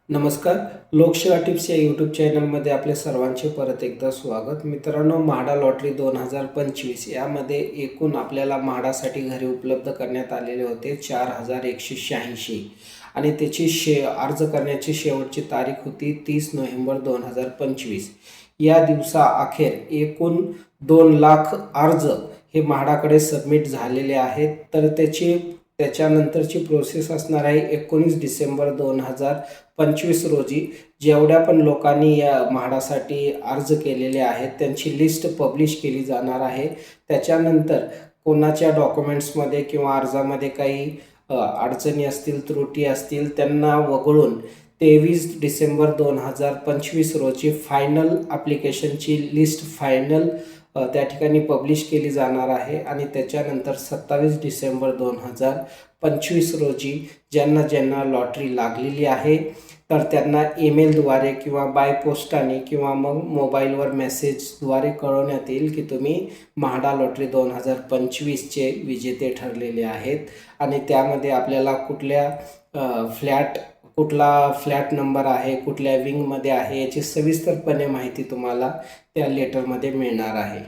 नमस्कार. लोकसेवा टिप्स या यूट्यूब चॅनलमध्ये आपले सर्वांचे परत एकदा स्वागत. मित्रांनो, म्हाडा लॉटरी 2025 यामध्ये एकूण आपल्याला म्हाडासाठी घरे उपलब्ध करण्यात आलेले होते 4186 आणि त्याची अर्ज करण्याची शेवटची तारीख होती 30 नोव्हेंबर 2025. या दिवसाअखेर एकूण 2 लाख अर्ज हे म्हाडाकडे सबमिट झालेले आहेत. तर त्याच्यानंतरची प्रोसेस असणार आहे 19 डिसेंबर 2025 रोजी. जेवढ्या पण लोकांनी या म्हाडासाठी अर्ज केलेले आहेत त्यांची लिस्ट पब्लिश केली जाणार आहे. त्याच्यानंतर कोणाच्या डॉक्युमेंट्समध्ये किंवा अर्जामध्ये काही अडचणी असतील, त्रुटी असतील, त्यांना वगळून 23 डिसेंबर 2025 रोजी फायनल ॲप्लिकेशनची लिस्ट त्या ठिकाणी पब्लिश केली जाणार आहे. आणि त्याच्यानंतर 27 डिसेंबर 2025 रोजी ज्यांना लॉटरी लागलेली आहे तर त्यांना ईमेलद्वारे किंवा बाय पोस्टाने किंवा मग मोबाईलवर मेसेजद्वारे कळवण्यात येईल की तुम्ही म्हाडा लॉटरी 2025चे विजेते ठरलेले आहेत. आणि त्यामध्ये आपल्याला कुठला फ्लॅट नंबर आहे, कुठल्या विंगमध्ये आहे याची सविस्तरपणे माहिती तुम्हाला त्या लेटरमध्ये मिळणार आहे.